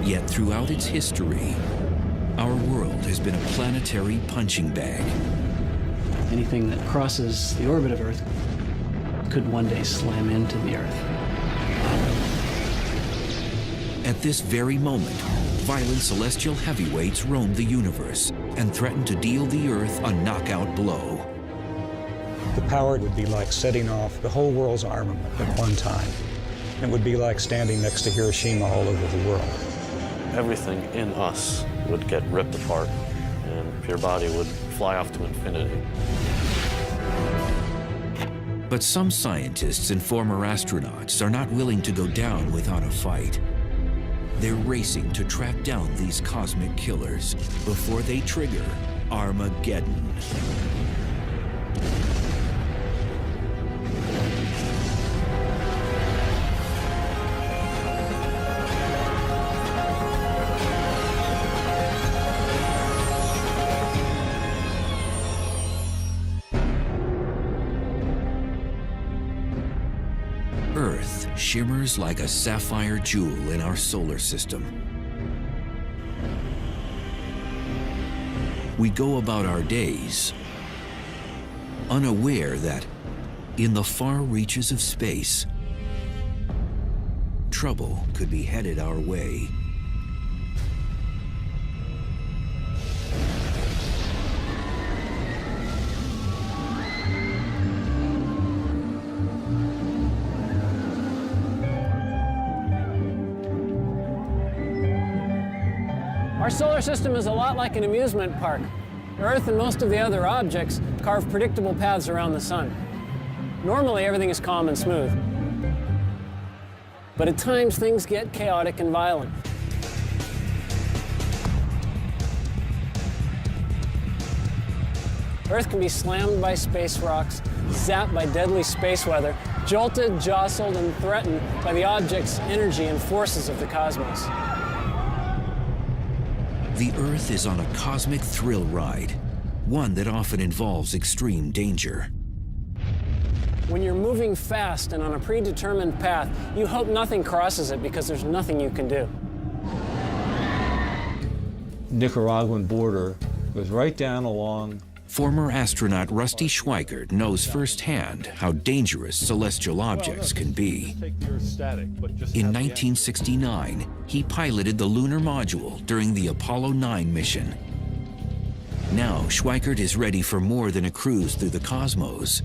Yet throughout its history, our world has been a planetary punching bag. Anything that crosses the orbit of Earth could one day slam into the Earth. At this very moment, violent celestial heavyweights roam the universe and threaten to deal the Earth a knockout blow. The power would be like setting off the whole world's armament at one time. It would be like standing next to Hiroshima all over the world. Everything in us would get ripped apart, and your body would fly off to infinity. But some scientists and former astronauts are not willing to go down without a fight. They're racing to track down these cosmic killers before they trigger Armageddon. Earth shimmers like a sapphire jewel in our solar system. We go about our days unaware that in the far reaches of space, trouble could be headed our way. Our solar system is a lot like an amusement park. Earth and most of the other objects carve predictable paths around the sun. Normally, everything is calm and smooth. But at times, things get chaotic and violent. Earth can be slammed by space rocks, zapped by deadly space weather, jolted, jostled, and threatened by the object's energy and forces of the cosmos. The Earth is on a cosmic thrill ride, one that often involves extreme danger. When you're moving fast and on a predetermined path, you hope nothing crosses it because there's nothing you can do. Nicaraguan border goes right down along. Former astronaut Rusty Schweikert knows firsthand how dangerous celestial objects can be. In 1969, he piloted the lunar module during the Apollo 9 mission. Now, Schweikert is ready for more than a cruise through the cosmos.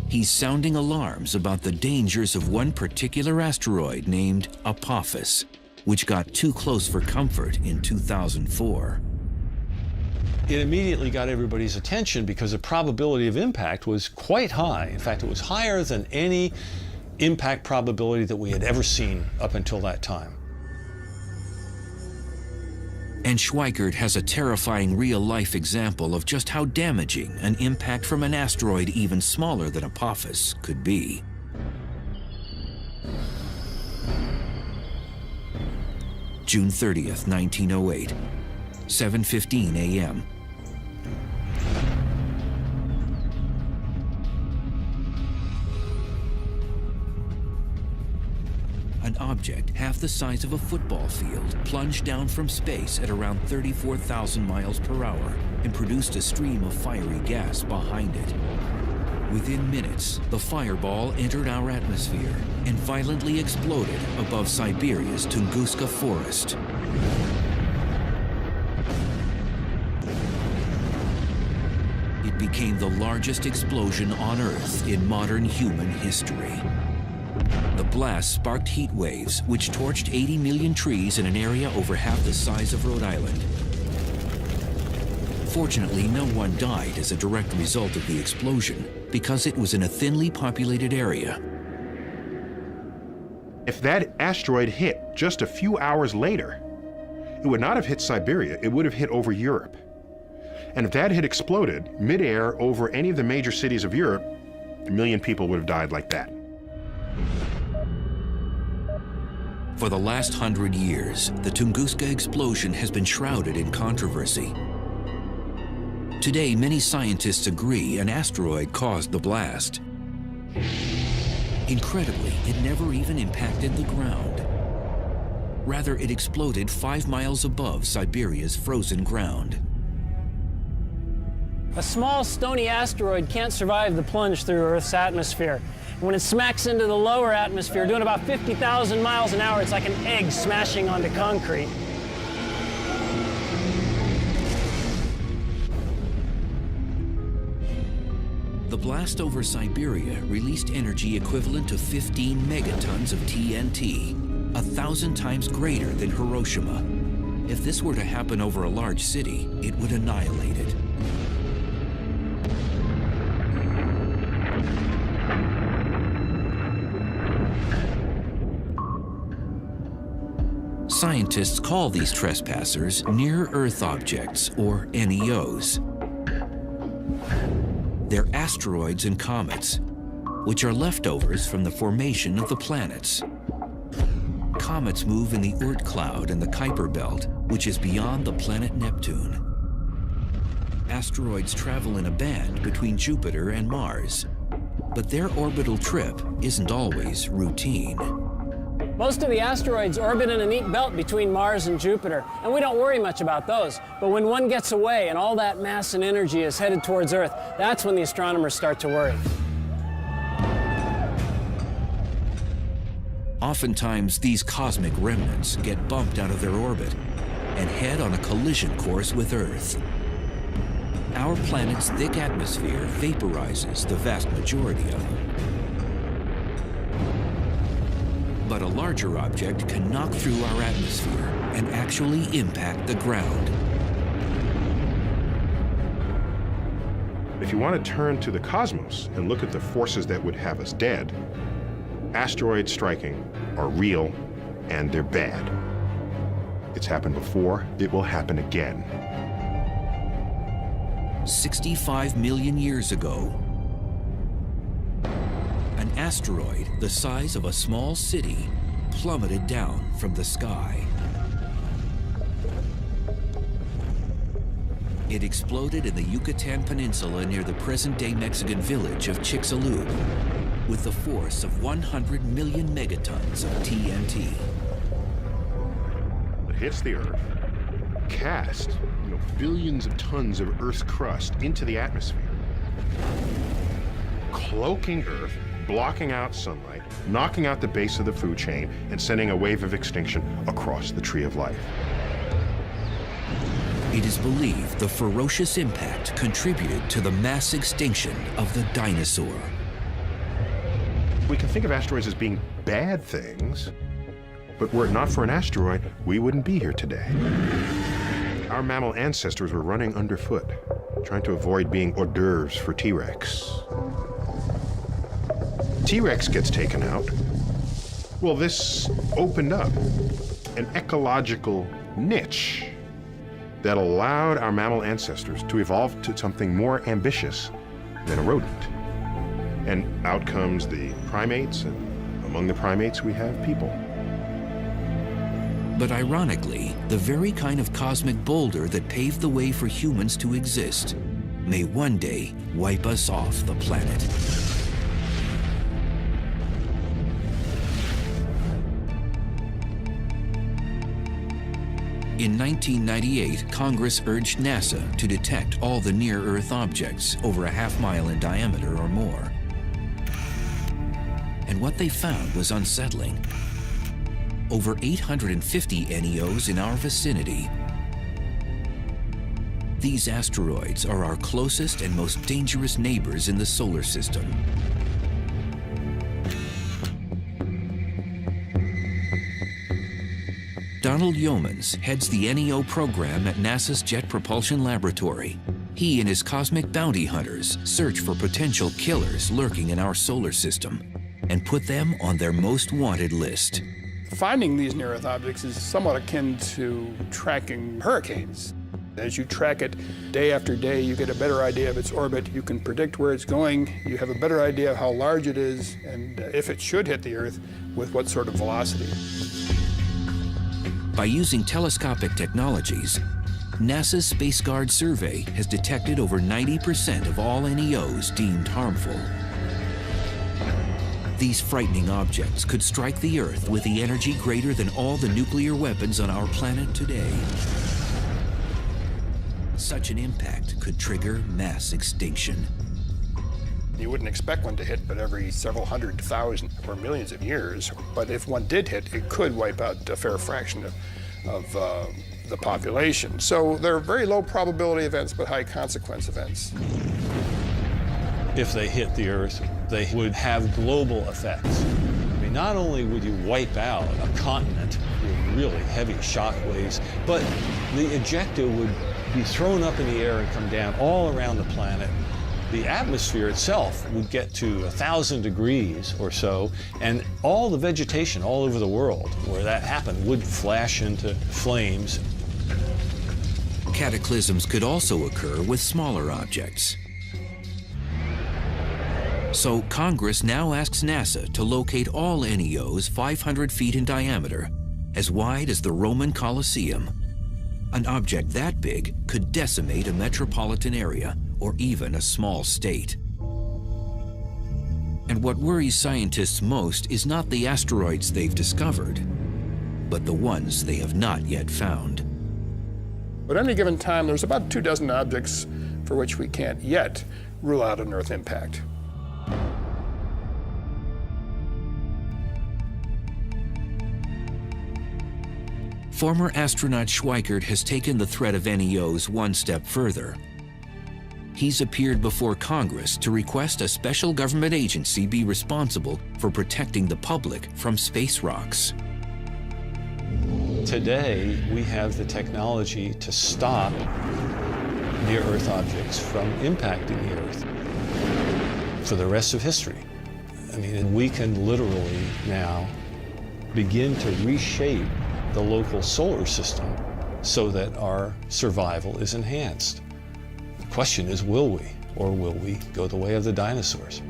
He's sounding alarms about the dangers of one particular asteroid named Apophis, which got too close for comfort in 2004. It immediately got everybody's attention because the probability of impact was quite high. In fact, it was higher than any impact probability that we had ever seen up until that time. And Schweikert has a terrifying real-life example of just how damaging an impact from an asteroid even smaller than Apophis could be. June 30th, 1908, 7:15 a.m. An object half the size of a football field plunged down from space at around 34,000 miles per hour and produced a stream of fiery gas behind it. Within minutes, the fireball entered our atmosphere and violently exploded above Siberia's Tunguska forest. It became the largest explosion on Earth in modern human history. The blast sparked heat waves, which torched 80 million trees in an area over half the size of Rhode Island. Fortunately, no one died as a direct result of the explosion, because it was in a thinly populated area. If that asteroid hit just a few hours later, it would not have hit Siberia, it would have hit over Europe. And if that had exploded midair over any of the major cities of Europe, 1 million people would have died like that. For the last 100 years, the Tunguska explosion has been shrouded in controversy. Today, many scientists agree an asteroid caused the blast. Incredibly, it never even impacted the ground. Rather, it exploded 5 miles above Siberia's frozen ground. A small stony asteroid can't survive the plunge through Earth's atmosphere. When it smacks into the lower atmosphere, doing about 50,000 miles an hour, it's like an egg smashing onto concrete. The blast over Siberia released energy equivalent to 15 megatons of TNT, 1,000 times greater than Hiroshima. If this were to happen over a large city, it would annihilate it. Scientists call these trespassers near-Earth objects, or NEOs. They're asteroids and comets, which are leftovers from the formation of the planets. Comets move in the Oort cloud and the Kuiper belt, which is beyond the planet Neptune. Asteroids travel in a band between Jupiter and Mars, but their orbital trip isn't always routine. Most of the asteroids orbit in a neat belt between Mars and Jupiter, and we don't worry much about those. But when one gets away and all that mass and energy is headed towards Earth, that's when the astronomers start to worry. Oftentimes, these cosmic remnants get bumped out of their orbit and head on a collision course with Earth. Our planet's thick atmosphere vaporizes the vast majority of them. But a larger object can knock through our atmosphere and actually impact the ground. If you want to turn to the cosmos and look at the forces that would have us dead, asteroids striking are real and they're bad. It's happened before, it will happen again. 65 million years ago, an asteroid the size of a small city plummeted down from the sky. It exploded in the Yucatan Peninsula near the present-day Mexican village of Chicxulub with the force of 100 million megatons of TNT. It hits the Earth, cast billions of tons of Earth's crust into the atmosphere, cloaking Earth, blocking out sunlight, knocking out the base of the food chain, and sending a wave of extinction across the tree of life. It is believed the ferocious impact contributed to the mass extinction of the dinosaur. We can think of asteroids as being bad things, but were it not for an asteroid, we wouldn't be here today. Our mammal ancestors were running underfoot, trying to avoid being hors d'oeuvres for T-Rex. T-Rex gets taken out. Well, this opened up an ecological niche that allowed our mammal ancestors to evolve to something more ambitious than a rodent. And out comes the primates, and among the primates we have people. But ironically, the very kind of cosmic boulder that paved the way for humans to exist may one day wipe us off the planet. In 1998, Congress urged NASA to detect all the near-Earth objects over a half-mile in diameter or more. And what they found was unsettling. Over 850 NEOs in our vicinity. These asteroids are our closest and most dangerous neighbors in the solar system. Donald Yeomans heads the NEO program at NASA's Jet Propulsion Laboratory. He and his cosmic bounty hunters search for potential killers lurking in our solar system and put them on their most wanted list. Finding these near-Earth objects is somewhat akin to tracking hurricanes. As you track it day after day, you get a better idea of its orbit. You can predict where it's going. You have a better idea of how large it is and if it should hit the Earth, with what sort of velocity. By using telescopic technologies, NASA's Space Guard survey has detected over 90% of all NEOs deemed harmful. These frightening objects could strike the Earth with the energy greater than all the nuclear weapons on our planet today. Such an impact could trigger mass extinction. You wouldn't expect one to hit but every several 100,000 or millions of years. But if one did hit, it could wipe out a fair fraction of the population. So they're very low probability events, but high consequence events. If they hit the Earth, they would have global effects. I mean, not only would you wipe out a continent with really heavy shock waves, but the ejecta would be thrown up in the air and come down all around the planet. The atmosphere itself would get to 1,000 degrees or so, and all the vegetation all over the world where that happened would flash into flames. Cataclysms could also occur with smaller objects. So Congress now asks NASA to locate all NEOs 500 feet in diameter, as wide as the Roman Colosseum. An object that big could decimate a metropolitan area or even a small state. And what worries scientists most is not the asteroids they've discovered, but the ones they have not yet found. At any given time, there's about 24 objects for which we can't yet rule out an Earth impact. Former astronaut Schweikert has taken the threat of NEOs one step further. He's appeared before Congress to request a special government agency be responsible for protecting the public from space rocks. Today, we have the technology to stop near-Earth objects from impacting the Earth for the rest of history. I mean, we can literally now begin to reshape the local solar system so that our survival is enhanced. The question is, will we? Or will we go the way of the dinosaurs?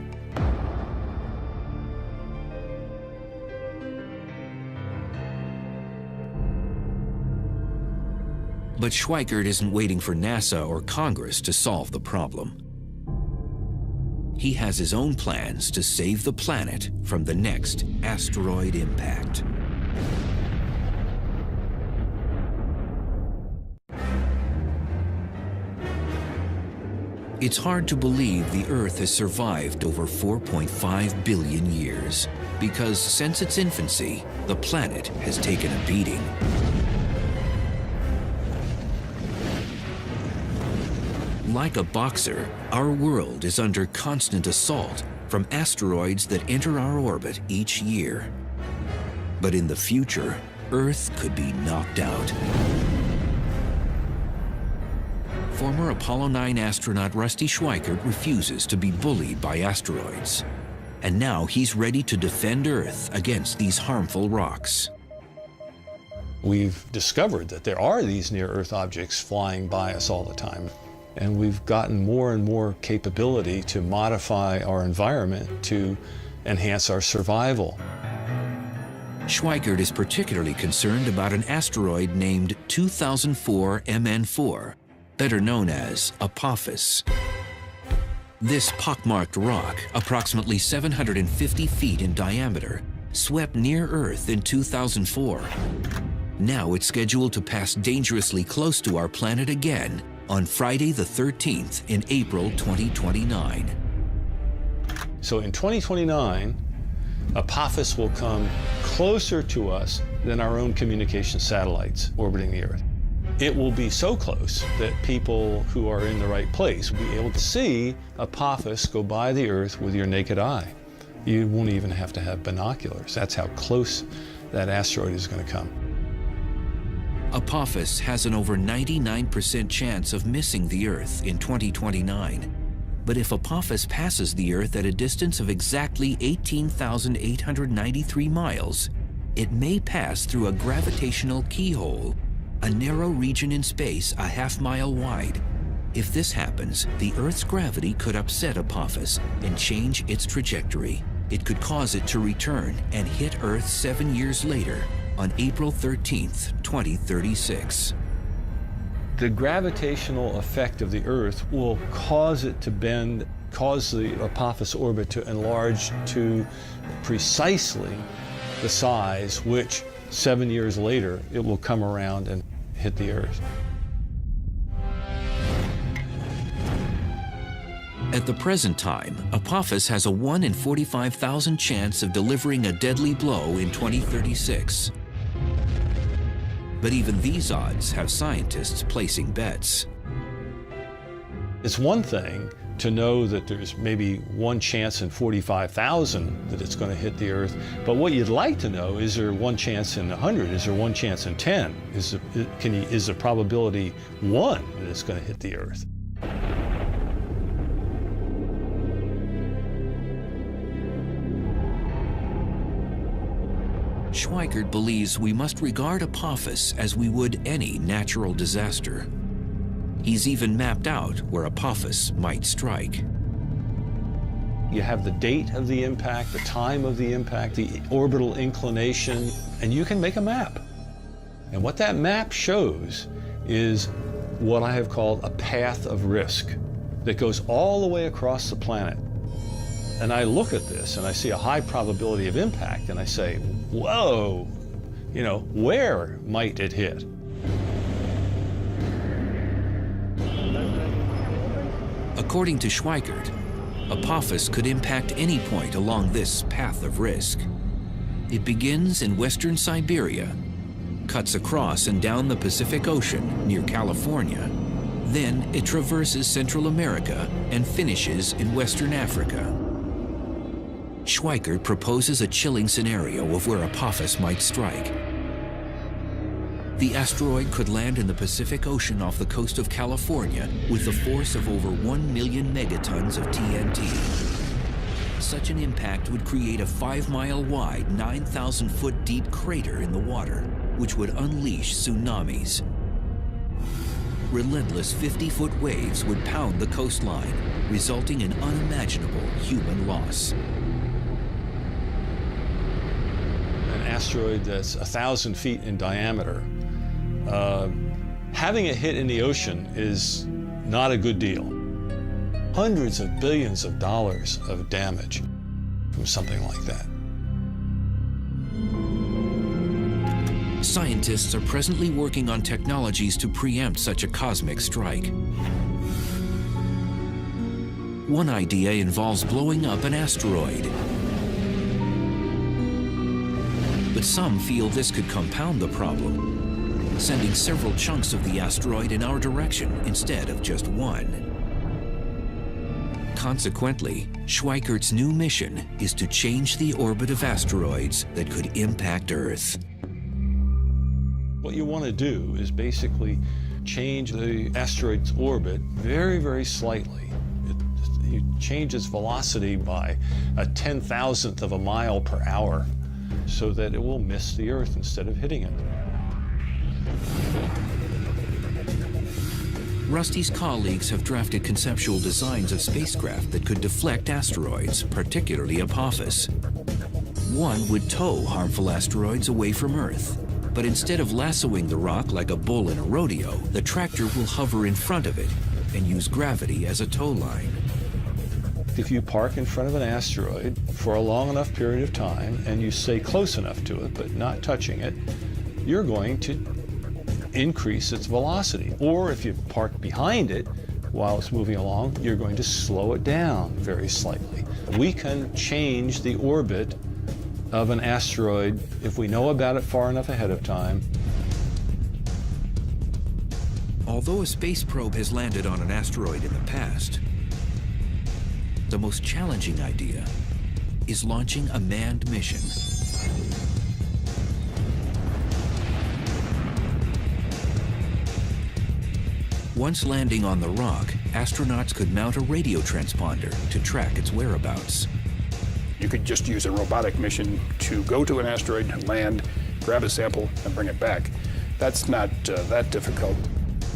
But Schweikert isn't waiting for NASA or Congress to solve the problem. He has his own plans to save the planet from the next asteroid impact. It's hard to believe the Earth has survived over 4.5 billion years, because since its infancy, the planet has taken a beating. Like a boxer, our world is under constant assault from asteroids that enter our orbit each year. But in the future, Earth could be knocked out. Former Apollo 9 astronaut Rusty Schweikert refuses to be bullied by asteroids. And now he's ready to defend Earth against these harmful rocks. We've discovered that there are these near-Earth objects flying by us all the time. And we've gotten more and more capability to modify our environment to enhance our survival. Schweikert is particularly concerned about an asteroid named 2004 MN4, better known as Apophis. This pockmarked rock, approximately 750 feet in diameter, swept near Earth in 2004. Now it's scheduled to pass dangerously close to our planet again on Friday the 13th in April 2029. So in 2029, Apophis will come closer to us than our own communication satellites orbiting the Earth. It will be so close that people who are in the right place will be able to see Apophis go by the Earth with your naked eye. You won't even have to have binoculars. That's how close that asteroid is going to come. Apophis has an over 99% chance of missing the Earth in 2029. But if Apophis passes the Earth at a distance of exactly 18,893 miles, it may pass through a gravitational keyhole, a narrow region in space a half-mile wide. If this happens, the Earth's gravity could upset Apophis and change its trajectory. It could cause it to return and hit Earth 7 years later, on April 13th, 2036. The gravitational effect of the Earth will cause it to bend cause the Apophis orbit to enlarge to precisely the size which 7 years later it will come around and hit the Earth. At the present time, Apophis has a 1 in 45,000 chance of delivering a deadly blow in 2036. But even these odds have scientists placing bets. It's one thing to know that there's maybe 1 chance in 45,000 that it's going to hit the Earth, but what you'd like to know, is there 1 chance in 100? Is there 1 chance in 10? Is the probability 1 that it's going to hit the Earth? Schweikert believes we must regard Apophis as we would any natural disaster. He's even mapped out where Apophis might strike. You have the date of the impact, the time of the impact, the orbital inclination, and you can make a map. And what that map shows is what I have called a path of risk that goes all the way across the planet. And I look at this and I see a high probability of impact and I say, whoa, you know, where might it hit? According to Schweikert, Apophis could impact any point along this path of risk. It begins in western Siberia, cuts across and down the Pacific Ocean near California. Then it traverses Central America and finishes in Western Africa. Schweikert proposes a chilling scenario of where Apophis might strike. The asteroid could land in the Pacific Ocean off the coast of California with a force of over 1 million megatons of TNT. Such an impact would create a 5-mile wide, 9,000-foot deep crater in the water, which would unleash tsunamis. Relentless 50-foot waves would pound the coastline, resulting in unimaginable human loss. An asteroid that's 1,000 feet in diameter, having it hit in the ocean is not a good deal. Hundreds of billions of dollars of damage from something like that. Scientists are presently working on technologies to preempt such a cosmic strike. One idea involves blowing up an asteroid. But some feel this could compound the problem, sending several chunks of the asteroid in our direction instead of just one. Consequently, Schweikert's new mission is to change the orbit of asteroids that could impact Earth. What you want to do is basically change the asteroid's orbit very, very slightly. You change its velocity by a 10,000th of a mile per hour so that it will miss the Earth instead of hitting it. Rusty's colleagues have drafted conceptual designs of spacecraft that could deflect asteroids, particularly Apophis. One would tow harmful asteroids away from Earth. But instead of lassoing the rock like a bull in a rodeo, the tractor will hover in front of it and use gravity as a tow line. If you park in front of an asteroid for a long enough period of time and you stay close enough to it but not touching it, you're going to increase its velocity. Or if you park behind it while it's moving along, you're going to slow it down very slightly. We can change the orbit of an asteroid if we know about it far enough ahead of time. Although a space probe has landed on an asteroid in the past, the most challenging idea is launching a manned mission. Once landing on the rock, astronauts could mount a radio transponder to track its whereabouts. You could just use a robotic mission to go to an asteroid, land, grab a sample, and bring it back. That's not that difficult.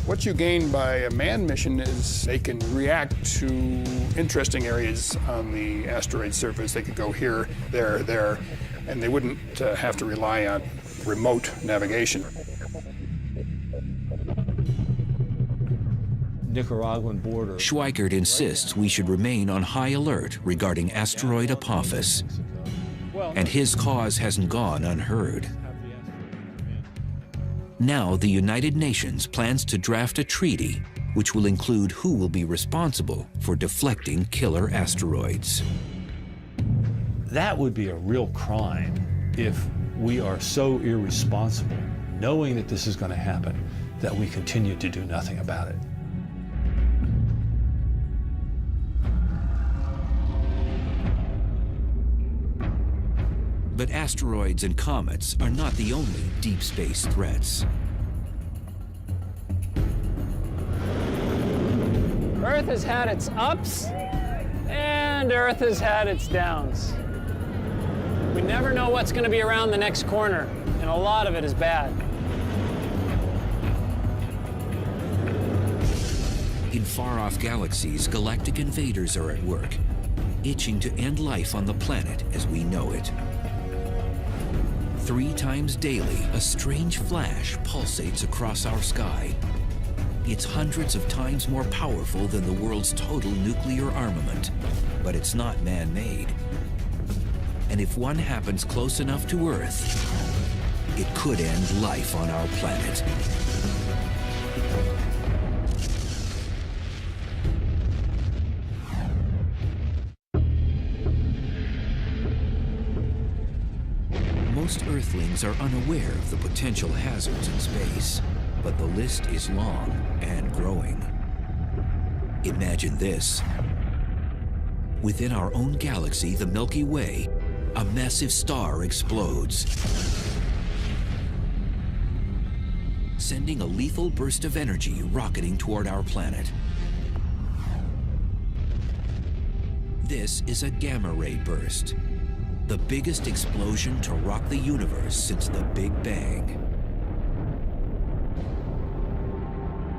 What you gain by a manned mission is they can react to interesting areas on the asteroid surface. They could go here, there, and they wouldn't have to rely on remote navigation. Nicaraguan border. Schweikert insists we should remain on high alert regarding asteroid Apophis, and his cause hasn't gone unheard. Now the United Nations plans to draft a treaty which will include who will be responsible for deflecting killer asteroids. That would be a real crime if we are so irresponsible, knowing that this is going to happen, that we continue to do nothing about it. But asteroids and comets are not the only deep space threats. Earth has had its ups, and Earth has had its downs. We never know what's going to be around the next corner, and a lot of it is bad. In far-off galaxies, galactic invaders are at work, itching to end life on the planet as we know it. 3 times daily, a strange flash pulsates across our sky. It's hundreds of times more powerful than the world's total nuclear armament, but it's not man-made. And if one happens close enough to Earth, it could end life on our planet. Most Earthlings are unaware of the potential hazards in space, but the list is long and growing. Imagine this. Within our own galaxy, the Milky Way, a massive star explodes, sending a lethal burst of energy rocketing toward our planet. This is a gamma-ray burst, the biggest explosion to rock the universe since the Big Bang.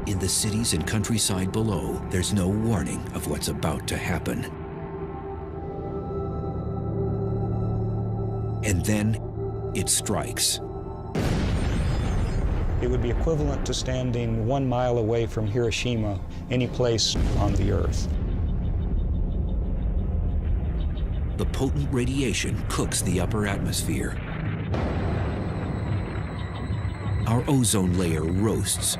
In the cities and countryside below, there's no warning of what's about to happen. And then it strikes. It would be equivalent to standing 1 mile away from Hiroshima, any place on the Earth. The potent radiation cooks the upper atmosphere. Our ozone layer roasts.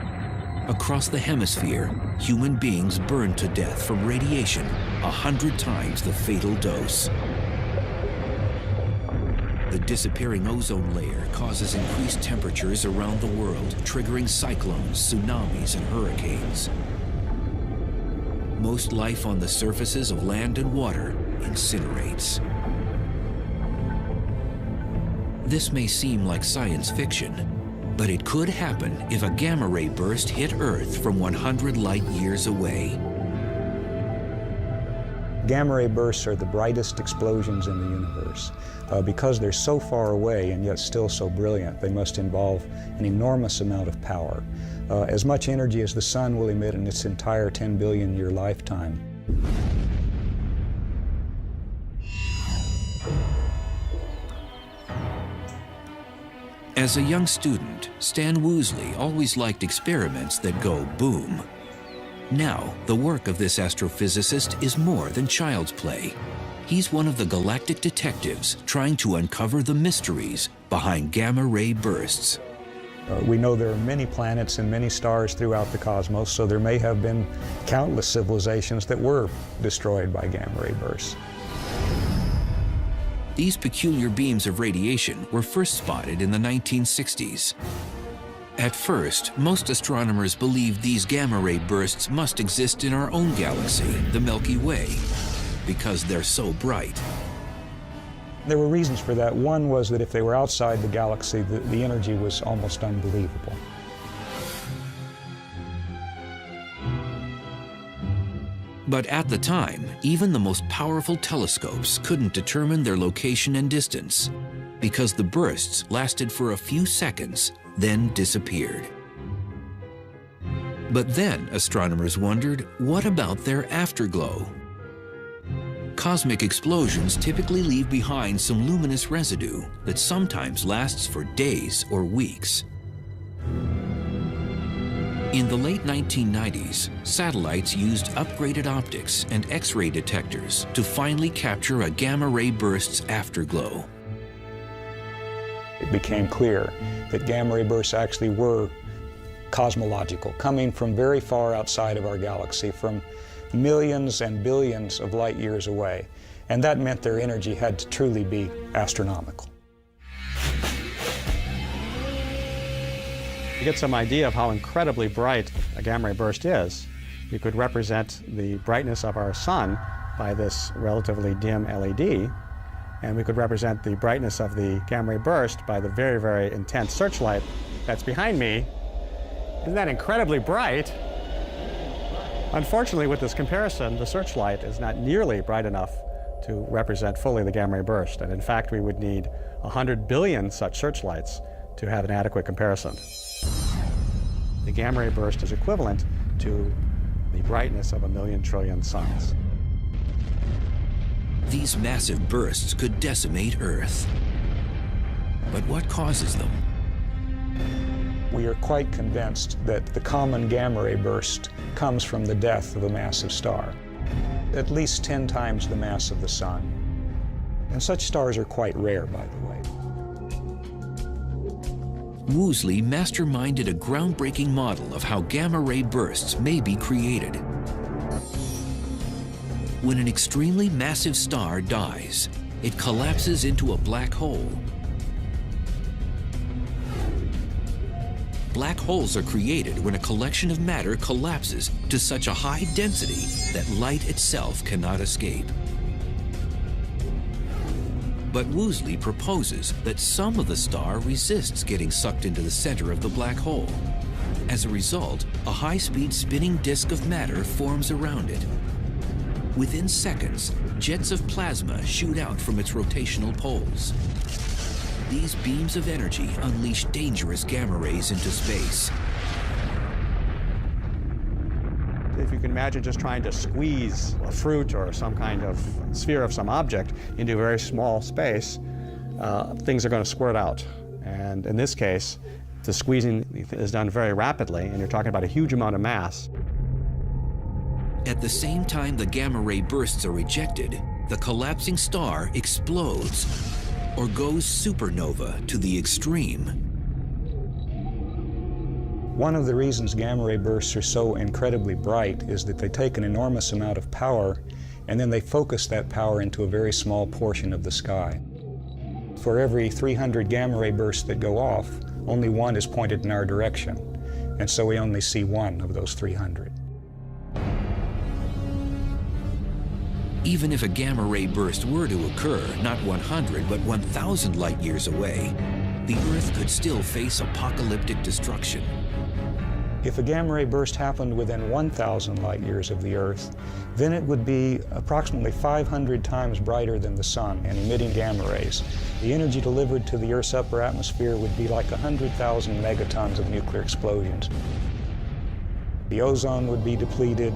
Across the hemisphere, human beings burn to death from radiation 100 times the fatal dose. The disappearing ozone layer causes increased temperatures around the world, triggering cyclones, tsunamis, and hurricanes. Most life on the surfaces of land and water incinerates. This may seem like science fiction, but it could happen if a gamma-ray burst hit Earth from 100 light years away. Gamma-ray bursts are the brightest explosions in the universe. Because they're so far away and yet still so brilliant, they must involve an enormous amount of power. As much energy as the sun will emit in its entire 10 billion year lifetime. As a young student, Stan Woosley always liked experiments that go boom. Now, the work of this astrophysicist is more than child's play. He's one of the galactic detectives trying to uncover the mysteries behind gamma-ray bursts. We know there are many planets and many stars throughout the cosmos, so there may have been countless civilizations that were destroyed by gamma-ray bursts. These peculiar beams of radiation were first spotted in the 1960s. At first, most astronomers believed these gamma-ray bursts must exist in our own galaxy, the Milky Way, because they're so bright. There were reasons for that. One was that if they were outside the galaxy, the energy was almost unbelievable. But at the time, even the most powerful telescopes couldn't determine their location and distance, because the bursts lasted for a few seconds, then disappeared. But then astronomers wondered, what about their afterglow? Cosmic explosions typically leave behind some luminous residue that sometimes lasts for days or weeks. In the late 1990s, satellites used upgraded optics and X-ray detectors to finally capture a gamma-ray burst's afterglow. It became clear that gamma-ray bursts actually were cosmological, coming from very far outside of our galaxy, from millions and billions of light years away. And that meant their energy had to truly be astronomical. To get some idea of how incredibly bright a gamma-ray burst is, you could represent the brightness of our sun by this relatively dim LED, and we could represent the brightness of the gamma-ray burst by the very, very intense searchlight that's behind me. Isn't that incredibly bright? Unfortunately, with this comparison, the searchlight is not nearly bright enough to represent fully the gamma-ray burst, and in fact, we would need 100 billion such searchlights to have an adequate comparison. The gamma-ray burst is equivalent to the brightness of 1,000,000 trillion suns. These massive bursts could decimate Earth. But what causes them? We are quite convinced that the common gamma-ray burst comes from the death of a massive star, at least 10 times the mass of the Sun. And such stars are quite rare, by the way. Woosley masterminded a groundbreaking model of how gamma-ray bursts may be created. When an extremely massive star dies, it collapses into a black hole. Black holes are created when a collection of matter collapses to such a high density that light itself cannot escape. But Woosley proposes that some of the star resists getting sucked into the center of the black hole. As a result, a high-speed spinning disk of matter forms around it. Within seconds, jets of plasma shoot out from its rotational poles. These beams of energy unleash dangerous gamma rays into space. If you can imagine just trying to squeeze a fruit or some kind of sphere of some object into a very small space, things are going to squirt out. And in this case, the squeezing is done very rapidly, and you're talking about a huge amount of mass. At the same time the gamma ray bursts are ejected, the collapsing star explodes or goes supernova to the extreme. One of the reasons gamma-ray bursts are so incredibly bright is that they take an enormous amount of power and then they focus that power into a very small portion of the sky. For every 300 gamma-ray bursts that go off, only one is pointed in our direction, and so we only see one of those 300. Even if a gamma ray burst were to occur not 100 but 1,000 light years away, the Earth could still face apocalyptic destruction. If a gamma-ray burst happened within 1,000 light years of the Earth, then it would be approximately 500 times brighter than the Sun and emitting gamma rays. The energy delivered to the Earth's upper atmosphere would be like 100,000 megatons of nuclear explosions. The ozone would be depleted.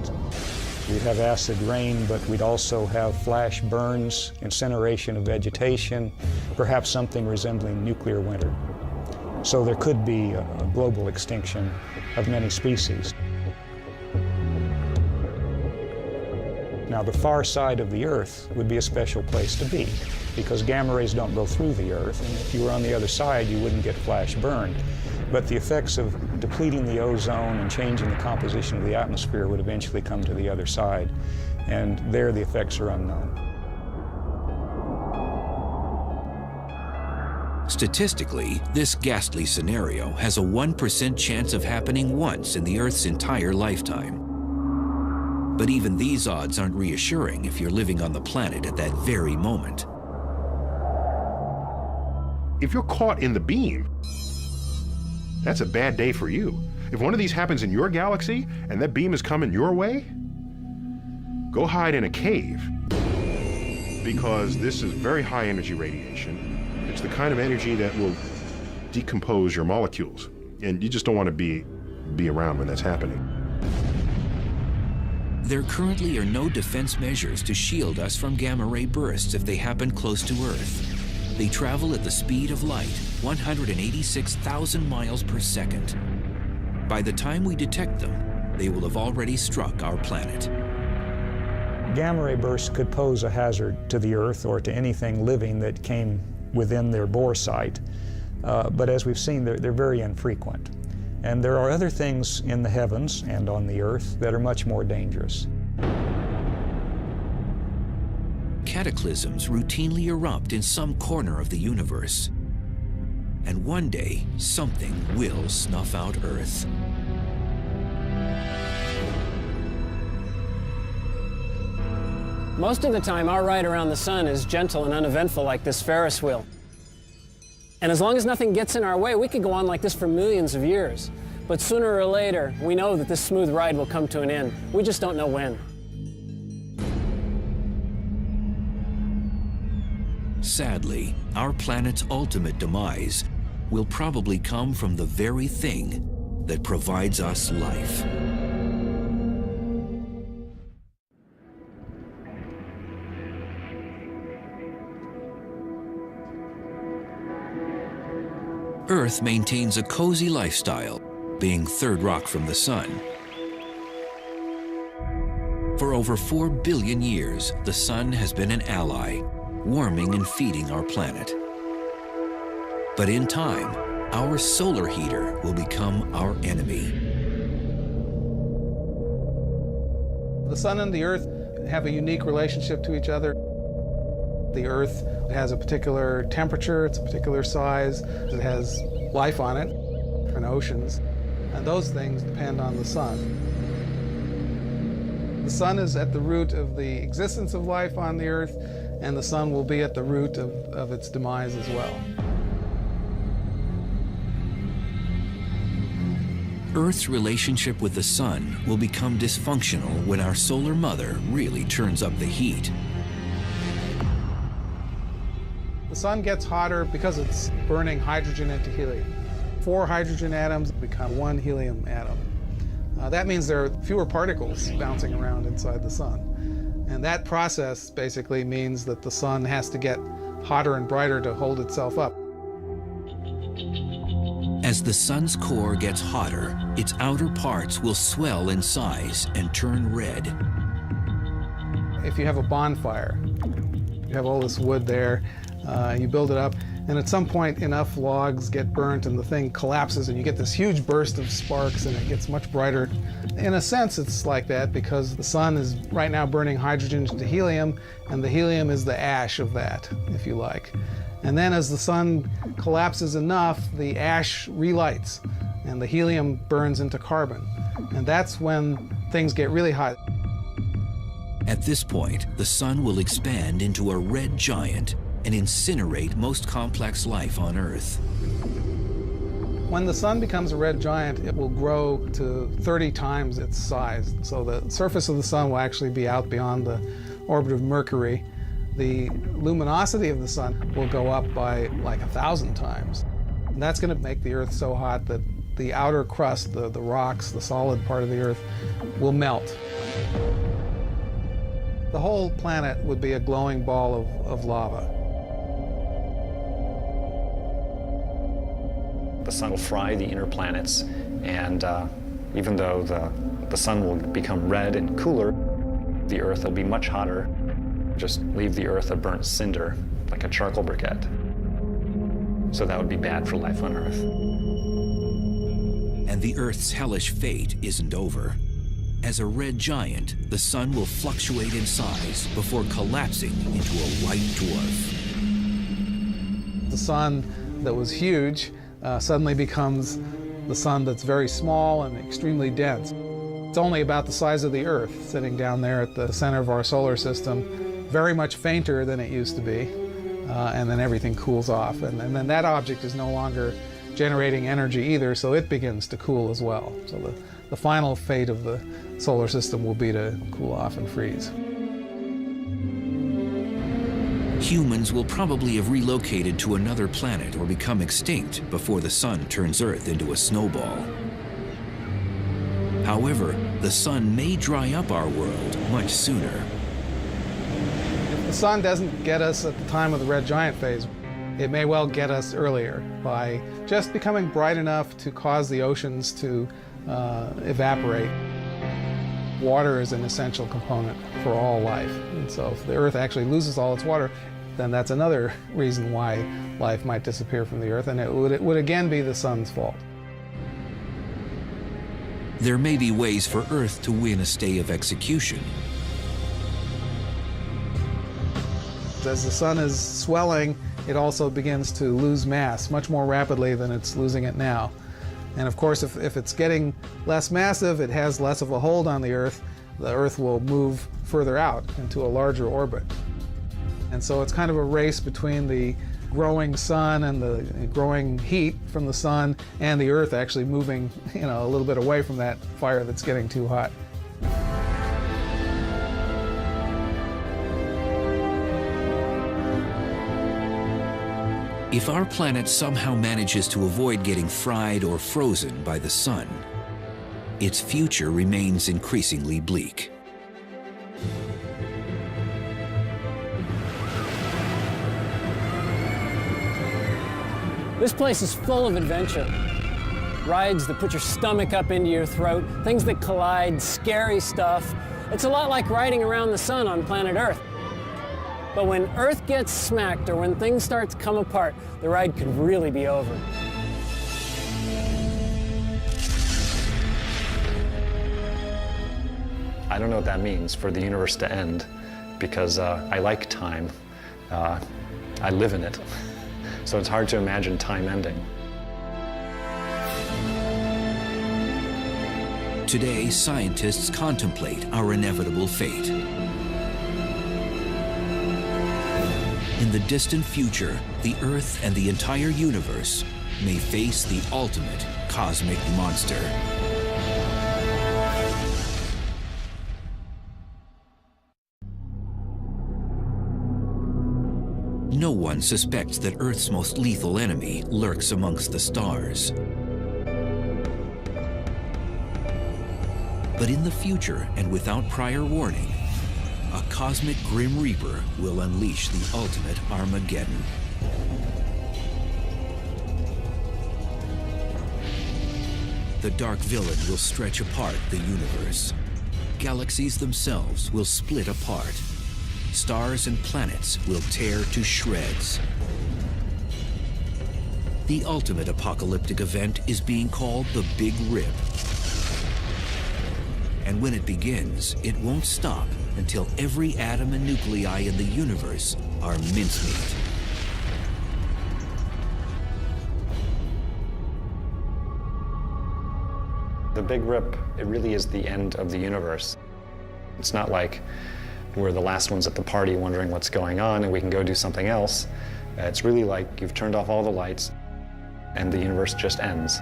We'd have acid rain, but we'd also have flash burns, incineration of vegetation, perhaps something resembling nuclear winter. So there could be a global extinction of many species. Now, the far side of the Earth would be a special place to be, because gamma rays don't go through the Earth, and if you were on the other side, you wouldn't get flash burned. But the effects of depleting the ozone and changing the composition of the atmosphere would eventually come to the other side, and there the effects are unknown. Statistically, this ghastly scenario has a 1% chance of happening once in the Earth's entire lifetime. But even these odds aren't reassuring if you're living on the planet at that very moment. If you're caught in the beam, that's a bad day for you. If one of these happens in your galaxy and that beam is coming your way, go hide in a cave, because this is very high energy radiation. It's the kind of energy that will decompose your molecules, and you just don't want to be around when that's happening. There currently are no defense measures to shield us from gamma-ray bursts if they happen close to Earth. They travel at the speed of light, 186,000 miles per second. By the time we detect them, they will have already struck our planet. Gamma ray bursts could pose a hazard to the Earth or to anything living that came within their bore site. But as we've seen, they're very infrequent. And there are other things in the heavens and on the Earth that are much more dangerous. Cataclysms routinely erupt in some corner of the universe. And one day, something will snuff out Earth. Most of the time, our ride around the sun is gentle and uneventful like this Ferris wheel. And as long as nothing gets in our way, we could go on like this for millions of years. But sooner or later, we know that this smooth ride will come to an end. We just don't know when. Sadly, our planet's ultimate demise will probably come from the very thing that provides us life. Earth maintains a cozy lifestyle, being third rock from the sun. For over 4 billion years, the sun has been an ally, warming and feeding our planet. But in time, our solar heater will become our enemy. The sun and the Earth have a unique relationship to each other. The Earth has a particular temperature, it's a particular size, it has life on it, and oceans, and those things depend on the sun. The sun is at the root of the existence of life on the Earth, and the sun will be at the root of its demise as well. Earth's relationship with the sun will become dysfunctional when our solar mother really turns up the heat. The sun gets hotter because it's burning hydrogen into helium. 4 hydrogen atoms become 1 helium atom. That means there are fewer particles bouncing around inside the sun. And that process basically means that the sun has to get hotter and brighter to hold itself up. As the sun's core gets hotter, its outer parts will swell in size and turn red. If you have a bonfire, you have all this wood there, you build it up, and at some point enough logs get burnt and the thing collapses and you get this huge burst of sparks and it gets much brighter. In a sense it's like that because the sun is right now burning hydrogen into helium, and the helium is the ash of that, if you like. And then as the sun collapses enough, the ash relights and the helium burns into carbon. And that's when things get really hot. At this point, the sun will expand into a red giant and incinerate most complex life on Earth. When the sun becomes a red giant, it will grow to 30 times its size. So the surface of the sun will actually be out beyond the orbit of Mercury. The luminosity of the sun will go up by like 1,000 times. And that's going to make the Earth so hot that the outer crust, the rocks, the solid part of the Earth, will melt. The whole planet would be a glowing ball of lava. The sun will fry the inner planets, and even though the sun will become red and cooler, the Earth will be much hotter. Just leave the Earth a burnt cinder, like a charcoal briquette. So that would be bad for life on Earth. And the Earth's hellish fate isn't over. As a red giant, the sun will fluctuate in size before collapsing into a white dwarf. The sun that was huge suddenly becomes the sun that's very small and extremely dense. It's only about the size of the Earth, sitting down there at the center of our solar system, very much fainter than it used to be, and then everything cools off. And then that object is no longer generating energy either, so it begins to cool as well. So the final fate of the solar system will be to cool off and freeze. Humans will probably have relocated to another planet or become extinct before the sun turns Earth into a snowball. However, the sun may dry up our world much sooner. If the sun doesn't get us at the time of the red giant phase, it may well get us earlier by just becoming bright enough to cause the oceans to evaporate. Water is an essential component for all life. And so if the Earth actually loses all its water, then that's another reason why life might disappear from the Earth, and it would again be the sun's fault. There may be ways for Earth to win a stay of execution. As the sun is swelling, it also begins to lose mass much more rapidly than it's losing it now. And of course, if it's getting less massive, it has less of a hold on the Earth will move further out into a larger orbit. And so it's kind of a race between the growing sun and the growing heat from the sun and the Earth actually moving, a little bit away from that fire that's getting too hot. If our planet somehow manages to avoid getting fried or frozen by the sun, its future remains increasingly bleak. This place is full of adventure. Rides that put your stomach up into your throat, things that collide, scary stuff. It's a lot like riding around the sun on planet Earth. But when Earth gets smacked or when things start to come apart, the ride could really be over. I don't know what that means for the universe to end, because I like time. I live in it. So it's hard to imagine time ending. Today, scientists contemplate our inevitable fate. In the distant future, the Earth and the entire universe may face the ultimate cosmic monster. No one suspects that Earth's most lethal enemy lurks amongst the stars. But in the future, and without prior warning, a cosmic Grim Reaper will unleash the ultimate Armageddon. The dark villain will stretch apart the universe. Galaxies themselves will split apart. Stars and planets will tear to shreds. The ultimate apocalyptic event is being called the Big Rip. And when it begins, it won't stop until every atom and nuclei in the universe are mincemeat. The Big Rip, it really is the end of the universe. It's not like we're the last ones at the party wondering what's going on and we can go do something else. It's really like you've turned off all the lights and the universe just ends.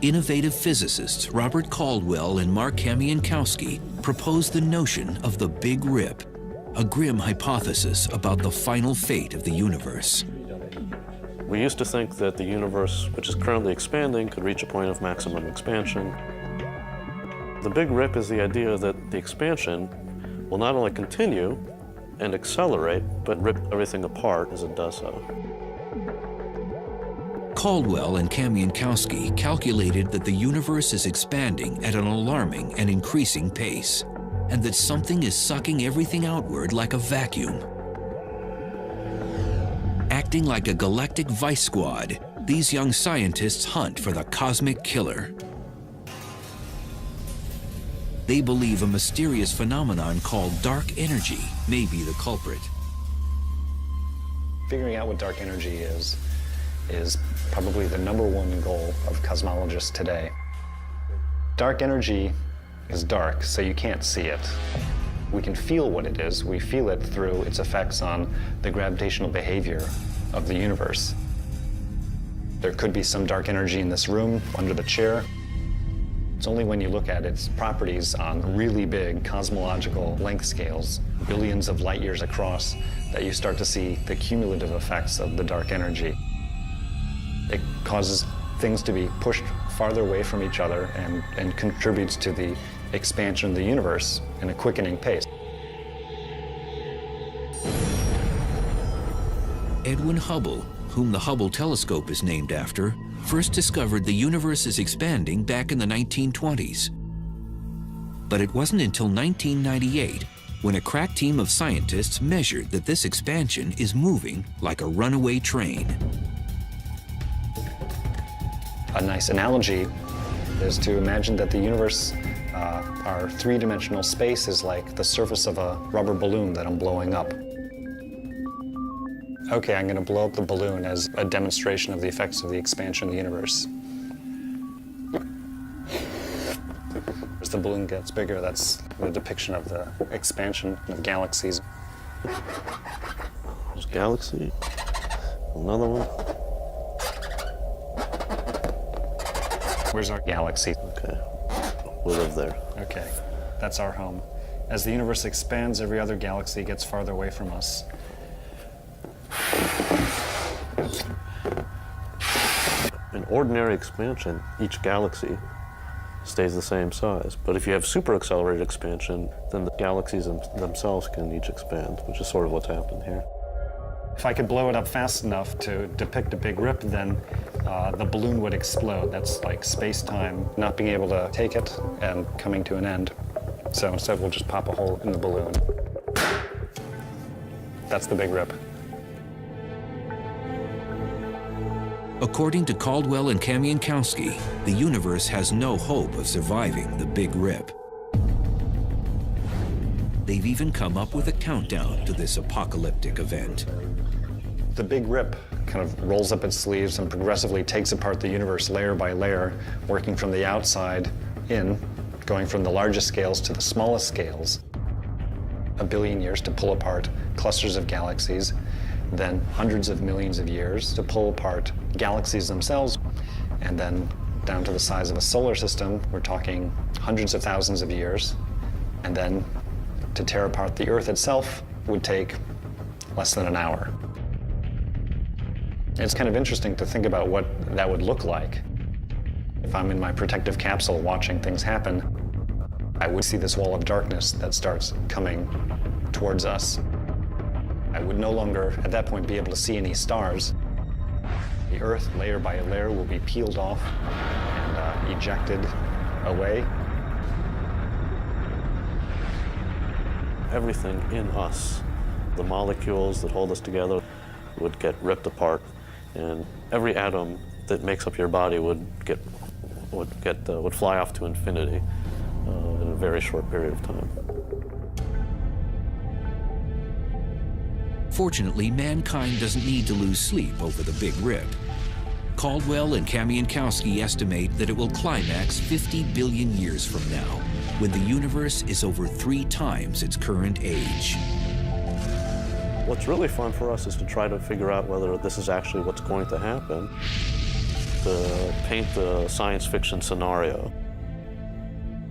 Innovative physicists Robert Caldwell and Mark Kamiankowski proposed the notion of the Big Rip, a grim hypothesis about the final fate of the universe. We used to think that the universe, which is currently expanding, could reach a point of maximum expansion. The Big Rip is the idea that the expansion will not only continue and accelerate, but rip everything apart as it does so. Caldwell and Kamiankowski calculated that the universe is expanding at an alarming and increasing pace, and that something is sucking everything outward like a vacuum. Acting like a galactic vice squad, these young scientists hunt for the cosmic killer. They believe a mysterious phenomenon called dark energy may be the culprit. Figuring out what dark energy is probably the #1 goal of cosmologists today. Dark energy is dark, so you can't see it. We can feel what it is. We feel it through its effects on the gravitational behavior of the universe. There could be some dark energy in this room, under the chair. It's only when you look at its properties on really big cosmological length scales, billions of light years across, that you start to see the cumulative effects of the dark energy. It causes things to be pushed farther away from each other and contributes to the expansion of the universe in a quickening pace. Edwin Hubble, whom the Hubble telescope is named after, first discovered the universe is expanding back in the 1920s. But it wasn't until 1998 when a crack team of scientists measured that this expansion is moving like a runaway train. A nice analogy is to imagine that the universe, our three-dimensional space, is like the surface of a rubber balloon that I'm blowing up. Okay, I'm going to blow up the balloon as a demonstration of the effects of the expansion of the universe. As the balloon gets bigger, that's the depiction of the expansion of galaxies. There's galaxy. Another one. Where's our galaxy? Okay. We live there. Okay, that's our home. As the universe expands, every other galaxy gets farther away from us. In ordinary expansion, each galaxy stays the same size. But if you have super accelerated expansion, then the galaxies themselves can each expand, which is sort of what's happened here. If I could blow it up fast enough to depict a big rip, then the balloon would explode. That's like space-time not being able to take it and coming to an end. So instead, we'll just pop a hole in the balloon. That's the big rip. According to Caldwell and Kamiankowski, the universe has no hope of surviving the Big Rip. They've even come up with a countdown to this apocalyptic event. The Big Rip kind of rolls up its sleeves and progressively takes apart the universe layer by layer, working from the outside in, going from the largest scales to the smallest scales. 1 billion years to pull apart clusters of galaxies, then hundreds of millions of years to pull apart galaxies themselves, and then down to the size of a solar system, we're talking hundreds of thousands of years, and then to tear apart the Earth itself would take less than an hour. It's kind of interesting to think about what that would look like. If I'm in my protective capsule watching things happen, I would see this wall of darkness that starts coming towards us. I would no longer, at that point, be able to see any stars. The Earth, layer by layer, will be peeled off and ejected away. Everything in us, the molecules that hold us together, would get ripped apart, and every atom that makes up your body would fly off to infinity in a very short period of time. Fortunately, mankind doesn't need to lose sleep over the Big Rip. Caldwell and Kamiankowski estimate that it will climax 50 billion years from now, when the universe is over 3 times its current age. What's really fun for us is to try to figure out whether this is actually what's going to happen, to paint the science fiction scenario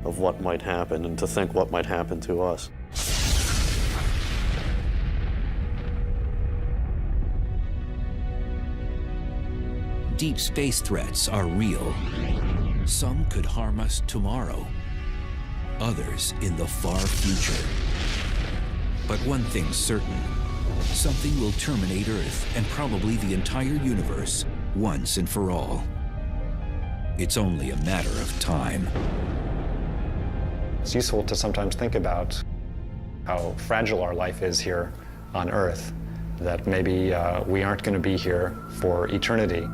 of what might happen and to think what might happen to us. Deep space threats are real. Some could harm us tomorrow, others in the far future. But one thing's certain, something will terminate Earth and probably the entire universe once and for all. It's only a matter of time. It's useful to sometimes think about how fragile our life is here on Earth, that maybe we aren't going to be here for eternity.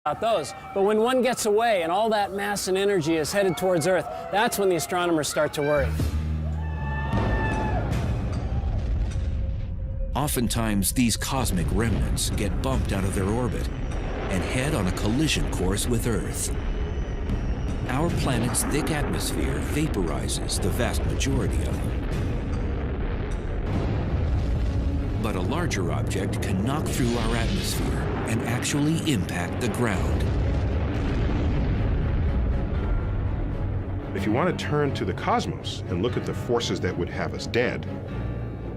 About those. But when one gets away and all that mass and energy is headed towards Earth, that's when the astronomers start to worry. Oftentimes, these cosmic remnants get bumped out of their orbit and head on a collision course with Earth. Our planet's thick atmosphere vaporizes the vast majority of them. But a larger object can knock through our atmosphere and actually impact the ground. If you want to turn to the cosmos and look at the forces that would have us dead,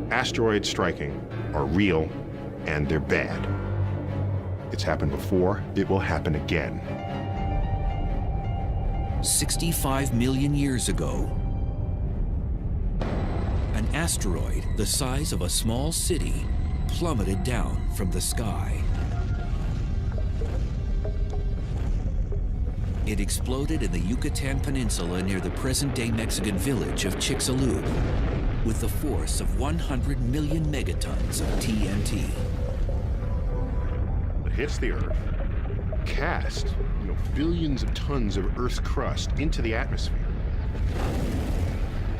asteroids striking are real and they're bad. It's happened before, it will happen again. 65 million years ago, an asteroid the size of a small city plummeted down from the sky. It exploded in the Yucatan Peninsula near the present-day Mexican village of Chicxulub with the force of 100 million megatons of TNT. It hits the Earth, cast, billions of tons of Earth's crust into the atmosphere,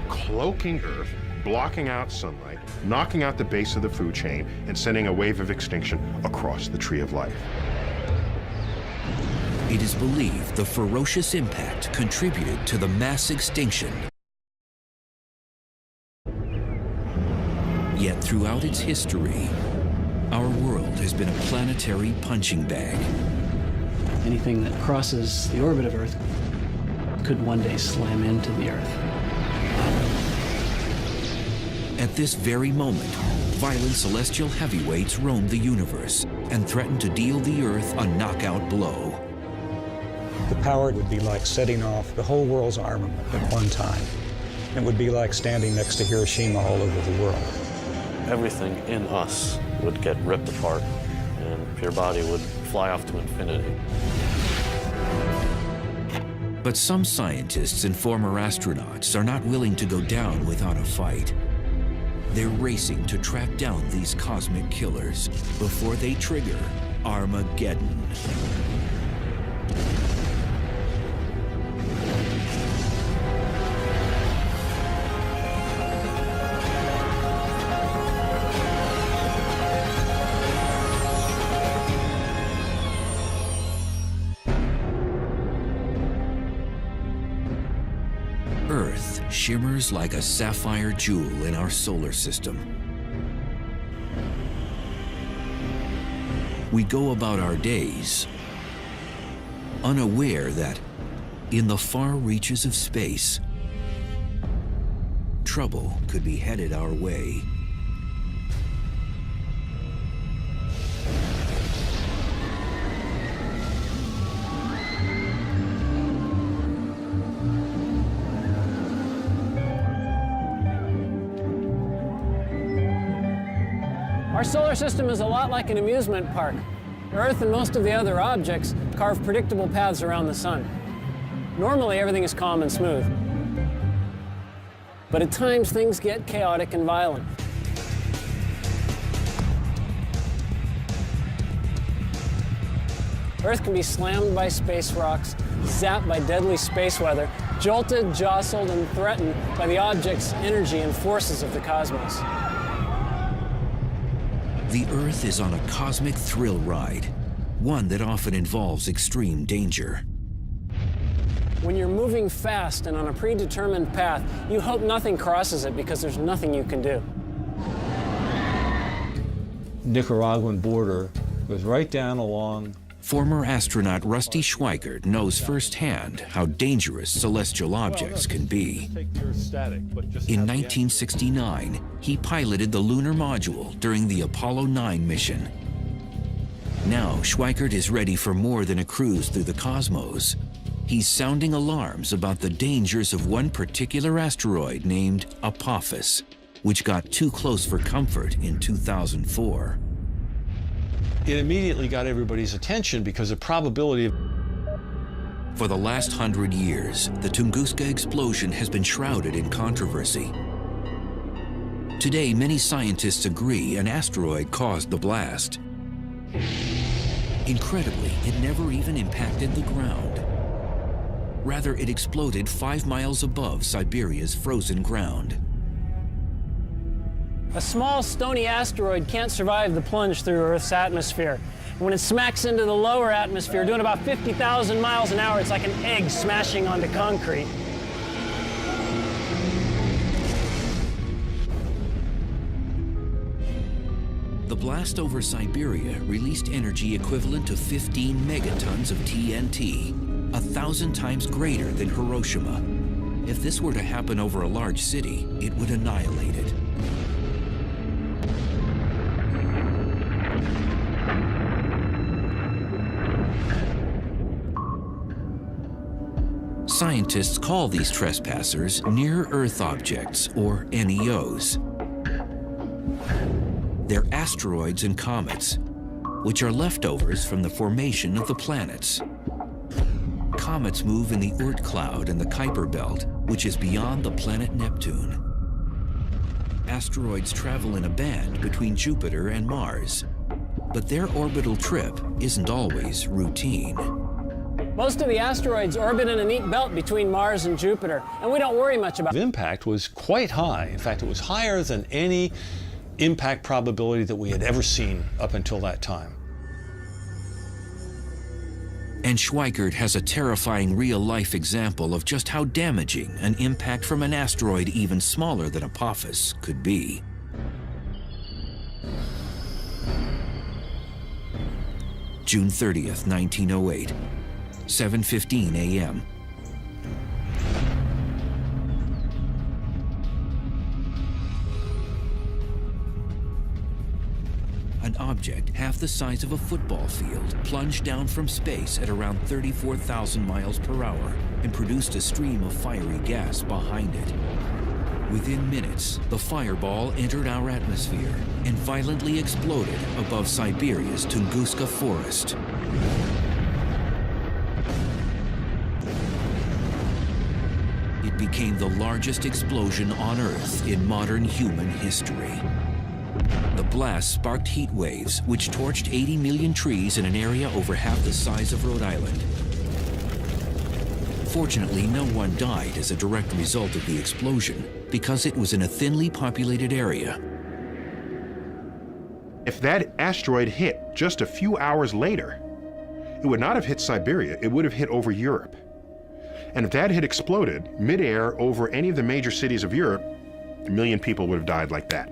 cloaking Earth, blocking out sunlight, knocking out the base of the food chain, and sending a wave of extinction across the tree of life. It is believed the ferocious impact contributed to the mass extinction. Yet throughout its history, our world has been a planetary punching bag. Anything that crosses the orbit of Earth could one day slam into the Earth. At this very moment, violent celestial heavyweights roam the universe and threaten to deal the Earth a knockout blow. The power would be like setting off the whole world's armament at one time. It would be like standing next to Hiroshima all over the world. Everything in us would get ripped apart, and your body would fly off to infinity. But some scientists and former astronauts are not willing to go down without a fight. They're racing to track down these cosmic killers before they trigger Armageddon. Earth shimmers like a sapphire jewel in our solar system. We go about our days unaware that in the far reaches of space, trouble could be headed our way. Our solar system is a lot like an amusement park. Earth and most of the other objects carve predictable paths around the sun. Normally, everything is calm and smooth. But at times, things get chaotic and violent. Earth can be slammed by space rocks, zapped by deadly space weather, jolted, jostled, and threatened by the object's energy and forces of the cosmos. The Earth is on a cosmic thrill ride, one that often involves extreme danger. When you're moving fast and on a predetermined path, you hope nothing crosses it because there's nothing you can do. Nicaraguan border goes right down along. Former astronaut Rusty Schweikert knows firsthand how dangerous celestial objects can be. In 1969, he piloted the lunar module during the Apollo 9 mission. Now, Schweikert is ready for more than a cruise through the cosmos. He's sounding alarms about the dangers of one particular asteroid named Apophis, which got too close for comfort in 2004. It immediately got everybody's attention because the probability of... For the last 100 years, the Tunguska explosion has been shrouded in controversy. Today, many scientists agree an asteroid caused the blast. Incredibly, it never even impacted the ground. Rather, it exploded 5 miles above Siberia's frozen ground. A small, stony asteroid can't survive the plunge through Earth's atmosphere. When it smacks into the lower atmosphere, doing about 50,000 miles an hour, it's like an egg smashing onto concrete. The blast over Siberia released energy equivalent to 15 megatons of TNT, 1,000 times greater than Hiroshima. If this were to happen over a large city, it would annihilate it. Scientists call these trespassers near-Earth objects, or NEOs. They're asteroids and comets, which are leftovers from the formation of the planets. Comets move in the Oort cloud and the Kuiper belt, which is beyond the planet Neptune. Asteroids travel in a band between Jupiter and Mars, but their orbital trip isn't always routine. Most of the asteroids orbit in a neat belt between Mars and Jupiter, and we don't worry much about it. The impact was quite high. In fact, it was higher than any impact probability that we had ever seen up until that time. And Schweikert has a terrifying real-life example of just how damaging an impact from an asteroid even smaller than Apophis could be. June 30th, 1908, 7:15 a.m. An object half the size of a football field plunged down from space at around 34,000 miles per hour and produced a stream of fiery gas behind it. Within minutes, the fireball entered our atmosphere and violently exploded above Siberia's Tunguska forest. It became the largest explosion on Earth in modern human history. The blast sparked heat waves, which torched 80 million trees in an area over half the size of Rhode Island. Fortunately, no one died as a direct result of the explosion, because it was in a thinly populated area. If that asteroid hit just a few hours later, it would not have hit Siberia, it would have hit over Europe. And if that had exploded midair over any of the major cities of Europe, 1 million people would have died like that.